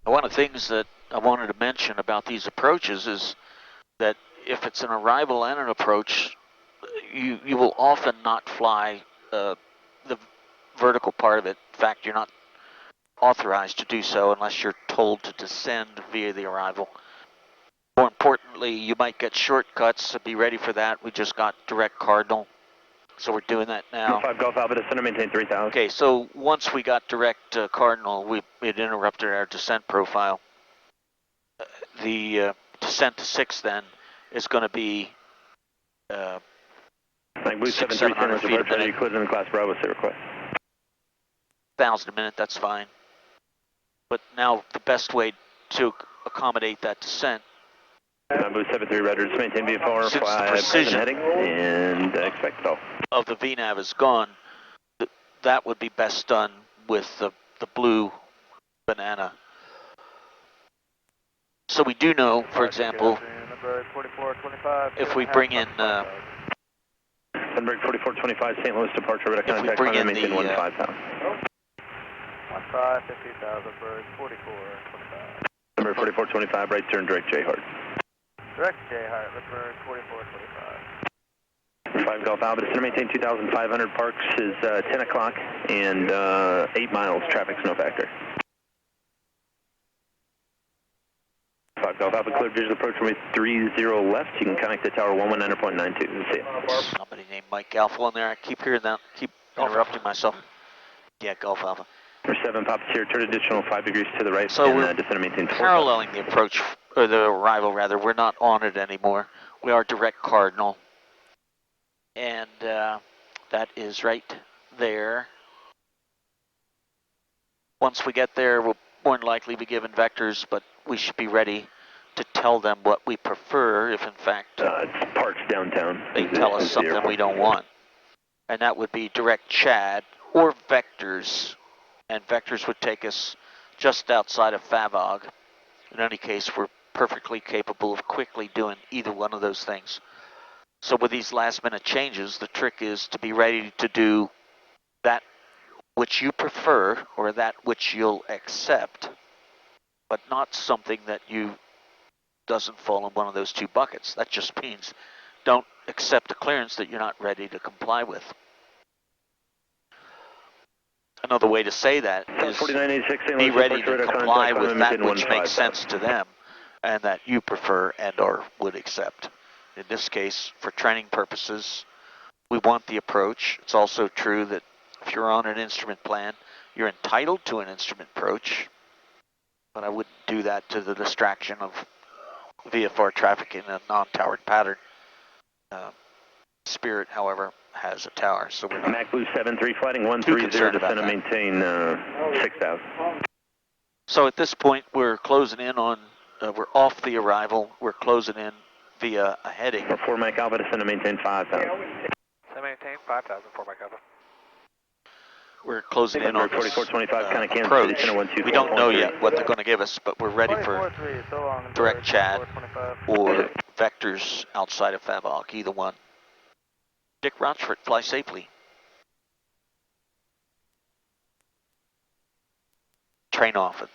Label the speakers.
Speaker 1: One of the things that I wanted to mention about these approaches is that if it's an arrival and an approach, you will often not fly the vertical part of it. In fact, you're not authorized to do so unless you're told to descend via the arrival. More importantly, you might get shortcuts, so be ready for that. We just got direct cardinal, so we're doing that now.
Speaker 2: 5 Golf Alpha, descend and maintain 3000.
Speaker 1: Okay, so once we got direct cardinal, it interrupted our descent profile. The descent to 6 then is going to be 600-700 feet a minute.
Speaker 2: Included in the class Bravo, say request.
Speaker 1: 1,000 a minute, that's fine. But now the best way to accommodate that descent,
Speaker 2: Boost 73 Redder, just maintain VFR,
Speaker 1: since the
Speaker 2: 5
Speaker 1: precision
Speaker 2: heading, and expect go.
Speaker 1: of the VNAV is gone, that would be best done with the blue banana. So we do know, for example, if we bring in
Speaker 2: Sunbird 4425, St. Louis departure, radar contact,
Speaker 1: in
Speaker 2: maintain
Speaker 1: the
Speaker 2: 15 pounds.
Speaker 3: 15,000 bird 4425.
Speaker 2: Sunbird 4425, right turn, direct J Hart.
Speaker 3: Direct J Hart, bird 4425.
Speaker 2: 5 Golf Alpha, descend and maintain 2,500, parks is 10 o'clock and 8 miles, traffic snow factor. 5 Golf Alpha, clear visual approach runway 30 left, you can connect to tower 119.92, see ya.
Speaker 1: Somebody named Mike Alpha on there, I keep hearing that, keep interrupting myself. Yeah, Golf Alpha.
Speaker 2: Number 7, Papa's here, turn additional 5 degrees to the right,
Speaker 1: so
Speaker 2: and
Speaker 1: we're
Speaker 2: descend and maintain 4.
Speaker 1: paralleling the approach, or the arrival rather, we're not on it anymore. We are direct cardinal. And that is right there. Once we get there, we'll more than likely be given vectors, but we should be ready to tell them what we prefer if in fact
Speaker 2: it's parks downtown.
Speaker 1: They tell us something we don't want. And that would be direct Chad or vectors. And vectors would take us just outside of Favog. In any case, we're perfectly capable of quickly doing either one of those things. So with these last minute changes, the trick is to be ready to do that which you prefer or that which you'll accept, but not something that you doesn't fall in one of those two buckets. That just means don't accept a clearance that you're not ready to comply with. Another way to say that is be ready to comply with that which makes sense to them and that you prefer and or would accept. In this case, for training purposes, we want the approach. It's also true that if you're on an instrument plan, you're entitled to an instrument approach, but I wouldn't do that to the distraction of VFR traffic in a non-towered pattern. Spirit, however, has a tower, so we're not
Speaker 2: Mac Blue 73 flighting 130, descend and maintain 6,000.
Speaker 1: So at this point, we're closing in on, we're off the arrival, we're closing in via a heading.
Speaker 2: 4 Mac Alpha, descend and maintain 5,000.
Speaker 3: Maintain 5,000, 4 Mike Alpha.
Speaker 1: We're closing in on this approach. We don't know yet what they're going to give us, but we're ready for direct Chad or vectors outside of Favog, either one. Dick Rochfort, fly safely. Train off at